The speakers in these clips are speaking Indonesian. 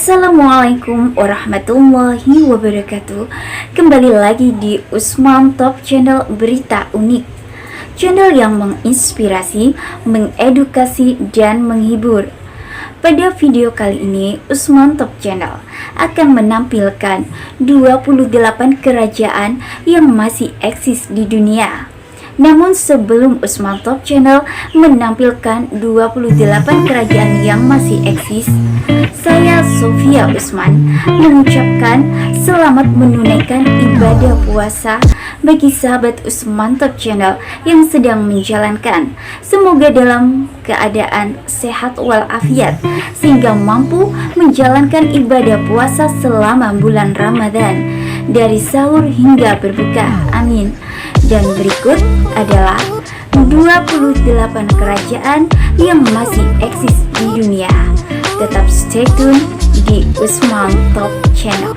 Assalamualaikum warahmatullahi wabarakatuh. Kembali lagi di Usman Top Channel Berita Unik, channel yang menginspirasi, mengedukasi, dan menghibur. Pada video kali ini, Usman Top Channel akan menampilkan 28 kerajaan yang masih eksis di dunia. Namun sebelum Usman Top Channel menampilkan 28 kerajaan yang masih eksis, saya Sofia Usman mengucapkan selamat menunaikan ibadah puasa bagi sahabat Usman Top Channel yang sedang menjalankan. Semoga dalam keadaan sehat walafiat sehingga mampu menjalankan ibadah puasa selama bulan Ramadan dari sahur hingga berbuka. Amin. Dan berikut adalah 28 kerajaan yang masih eksis di dunia. Tetap stay tune di Usman Top Channel.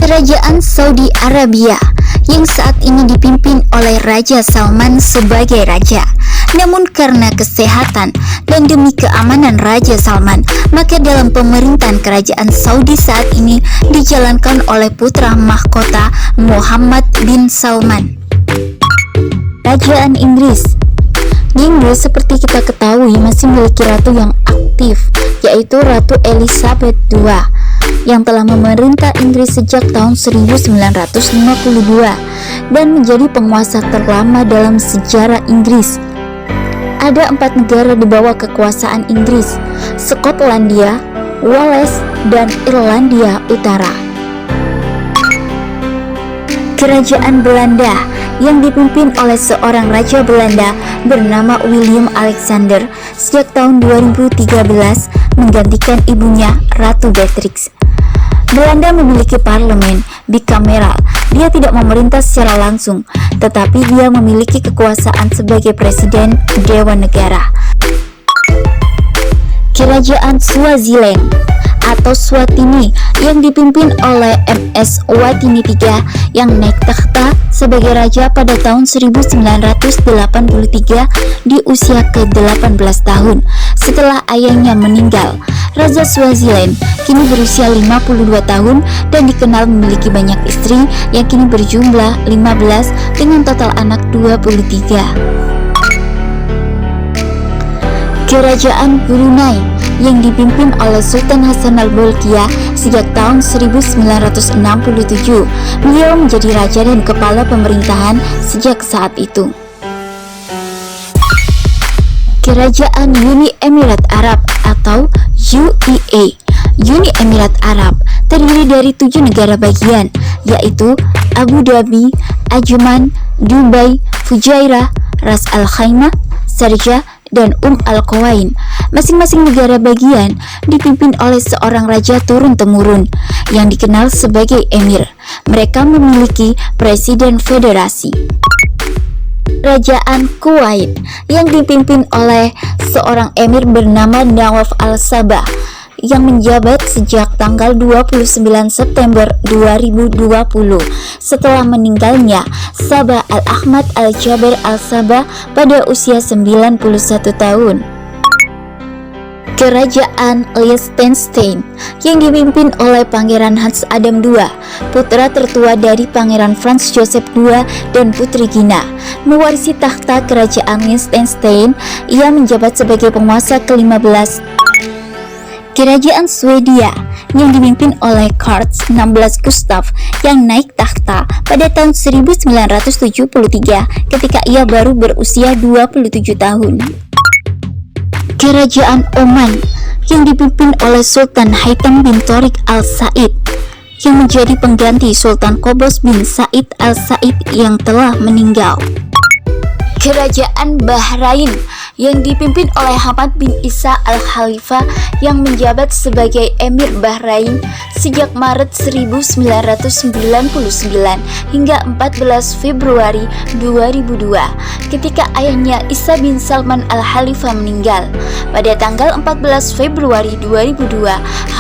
Kerajaan Saudi Arabia yang saat ini dipimpin oleh Raja Salman sebagai raja. Namun karena kesehatan dan demi keamanan Raja Salman, maka dalam pemerintahan kerajaan Saudi saat ini dijalankan oleh putra mahkota Muhammad bin Salman. Kerajaan Inggris. Di Inggris seperti kita ketahui masih memiliki ratu yang aktif, yaitu Ratu Elizabeth II yang telah memerintah Inggris sejak tahun 1952 dan menjadi penguasa terlama dalam sejarah Inggris. Ada 4 negara di bawah kekuasaan Inggris: Skotlandia, Wales, dan Irlandia Utara. Kerajaan Belanda yang dipimpin oleh seorang raja Belanda bernama Willem Alexander sejak tahun 2013 menggantikan ibunya Ratu Beatrix. Belanda memiliki parlemen bikameral. Dia tidak memerintah secara langsung, tetapi dia memiliki kekuasaan sebagai presiden Dewan Negara. Kerajaan Swaziland atau Swatini yang dipimpin oleh MS Watini III yang naik takhta sebagai raja pada tahun 1983 di usia ke-18 tahun setelah ayahnya meninggal. Raja Swaziland kini berusia 52 tahun dan dikenal memiliki banyak istri yang kini berjumlah 15 dengan total anak 23. Kerajaan Brunei yang dipimpin oleh Sultan Hassanal Bolkiah sejak tahun 1967. Beliau menjadi raja dan kepala pemerintahan sejak saat itu. Kerajaan Uni Emirat Arab atau UAE. Uni Emirat Arab terdiri dari 7 negara bagian, yaitu Abu Dhabi, Ajman, Dubai, Fujairah, Ras Al Khaimah, Sharjah, dan Al Quwain. Masing-masing negara bagian dipimpin oleh seorang raja turun-temurun yang dikenal sebagai emir. Mereka memiliki presiden federasi. Kerajaan Kuwait yang dipimpin oleh seorang emir bernama Nawaf Al-Sabah yang menjabat sejak tanggal 29 September 2020 setelah meninggalnya Sabah Al-Ahmad Al-Jaber Al-Sabah pada usia 91 tahun. Kerajaan Liechtenstein yang dipimpin oleh Pangeran Hans Adam II, putra tertua dari Pangeran Franz Joseph II dan Putri Gina. Mewarisi takhta kerajaan Liechtenstein, ia menjabat sebagai penguasa ke-15. Kerajaan Swedia yang dipimpin oleh Carl XVI Gustaf yang naik takhta pada tahun 1973 ketika ia baru berusia 27 tahun. Kerajaan Oman yang dipimpin oleh Sultan Haitham bin Tariq Al Said yang menjadi pengganti Sultan Qobos bin Said Al Said yang telah meninggal. Kerajaan Bahrain yang dipimpin oleh Hamad bin Isa Al-Khalifa yang menjabat sebagai Emir Bahrain sejak Maret 1999 hingga 14 Februari 2002 ketika ayahnya Isa bin Salman Al-Khalifa meninggal. Pada tanggal 14 Februari 2002,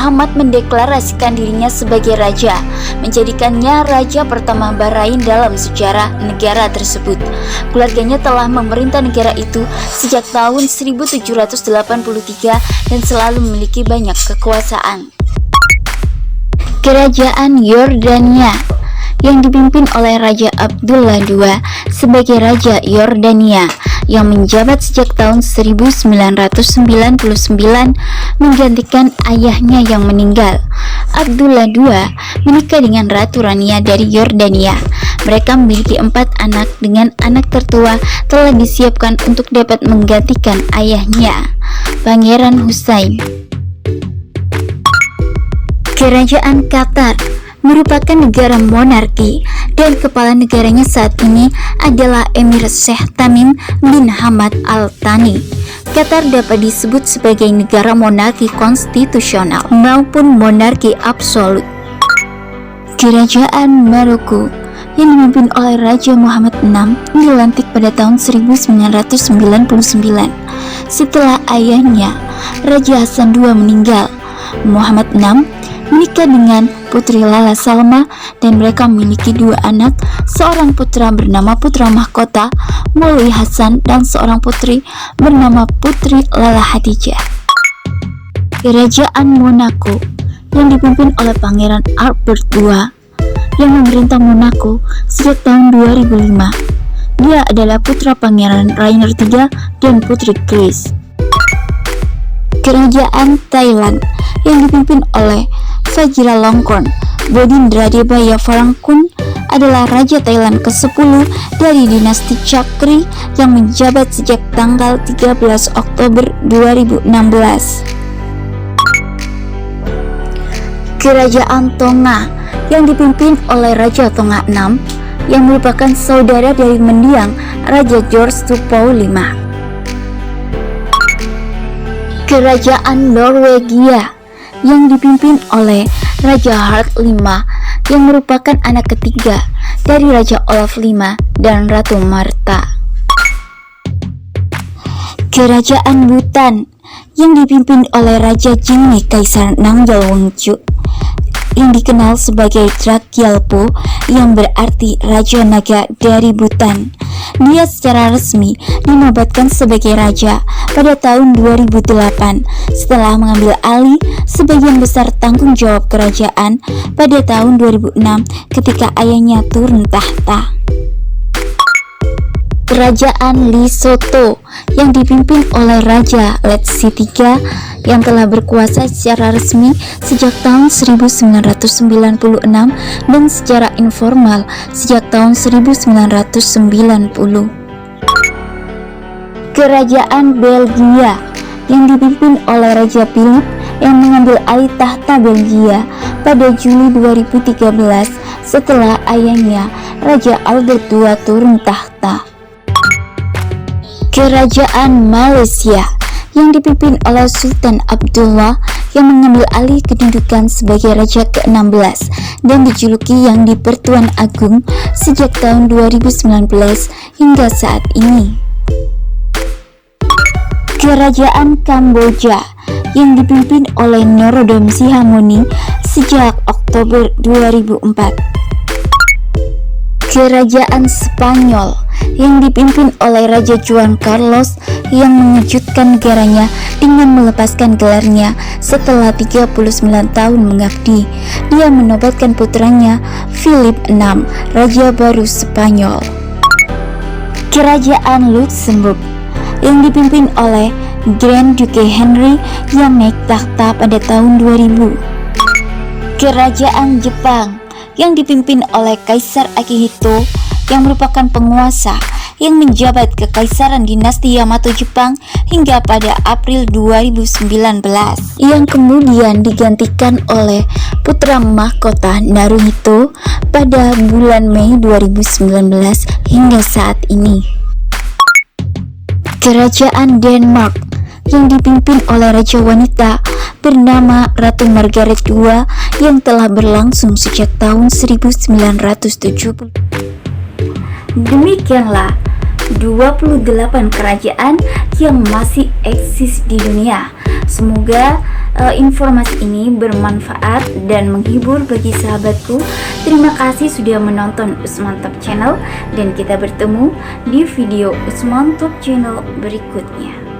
Hamad mendeklarasikan dirinya sebagai raja, menjadikannya raja pertama Bahrain dalam sejarah negara tersebut. Keluarganya telah telah memerintah negara itu sejak tahun 1783 dan selalu memiliki banyak kekuasaan. Kerajaan Yordania yang dipimpin oleh Raja Abdullah II sebagai Raja Yordania yang menjabat sejak tahun 1999 menggantikan ayahnya yang meninggal. Abdullah II menikah dengan Ratu Rania dari Yordania. Mereka memiliki 4 anak dengan anak tertua telah disiapkan untuk dapat menggantikan ayahnya, Pangeran Hussein. Kerajaan Qatar merupakan negara monarki dan kepala negaranya saat ini adalah Emir Sheikh Tamim bin Hamad Al Thani. Qatar dapat disebut sebagai negara monarki konstitusional maupun monarki absolut. Kerajaan Maroko yang dipimpin oleh Raja Muhammad VI dilantik pada tahun 1999 setelah ayahnya Raja Hasan II meninggal. Muhammad VI menikah dengan Putri Lala Salma dan mereka memiliki 2 anak, seorang putra bernama Putra Mahkota Mulwi Hasan dan seorang putri bernama Putri Lala Hadijah. Kerajaan Monaco yang dipimpin oleh Pangeran Albert II yang memerintah Monaco sejak tahun 2005. Dia adalah putra Pangeran Rainier III dan Putri Grace. Kerajaan Thailand yang dipimpin oleh Vajiralongkorn Bodhindradebaya Phalangkun adalah Raja Thailand ke-10 dari dinasti Chakri yang menjabat sejak tanggal 13 Oktober 2016. Kerajaan Tonga yang dipimpin oleh Raja Tonga VI yang merupakan saudara dari mendiang Raja George Tupou V. Kerajaan Norwegia yang dipimpin oleh Raja Harald V yang merupakan anak ketiga dari Raja Olaf V dan Ratu Marta. Kerajaan Bhutan yang dipimpin oleh Raja Jingmi Kaisar Namgyal Wangchuck yang dikenal sebagai Dragyalpo yang berarti Raja Naga dari Bhutan. Dia secara resmi dinobatkan sebagai raja pada tahun 2008 setelah mengambil alih sebagian besar tanggung jawab kerajaan pada tahun 2006 ketika ayahnya turun tahta. Kerajaan Lesotho yang dipimpin oleh Raja Letsi III yang telah berkuasa secara resmi sejak tahun 1996 dan secara informal sejak tahun 1990. Kerajaan Belgia yang dipimpin oleh Raja Philip yang mengambil alih tahta Belgia pada Juli 2013 setelah ayahnya Raja Albert II turun tahta. Kerajaan Malaysia yang dipimpin oleh Sultan Abdullah yang mengambil alih kedudukan sebagai Raja ke-16 dan dijuluki Yang di-Pertuan Agung sejak tahun 2019 hingga saat ini. Kerajaan Kamboja yang dipimpin oleh Norodom Sihamoni sejak Oktober 2004. Kerajaan Spanyol yang dipimpin oleh Raja Juan Carlos yang mengejutkan negaranya dengan melepaskan gelarnya setelah 39 tahun mengabdi. Dia menobatkan putranya Philip VI, Raja baru Spanyol. Kerajaan Luxembourg yang dipimpin oleh Grand Duke Henry yang naik tahta pada tahun 2000. Kerajaan Jepang yang dipimpin oleh Kaisar Akihito yang merupakan penguasa yang menjabat kekaisaran dinasti Yamato Jepang hingga pada April 2019 yang kemudian digantikan oleh putra mahkota Naruhito pada bulan Mei 2019 hingga saat ini. Kerajaan Denmark yang dipimpin oleh Raja Wanita bernama Ratu Margaret II yang telah berlangsung sejak tahun 1970. Demikianlah 28 kerajaan yang masih eksis di dunia. Semoga informasi ini bermanfaat dan menghibur bagi sahabatku. Terima kasih sudah menonton Usman Top Channel, dan kita bertemu di video Usman Top Channel berikutnya.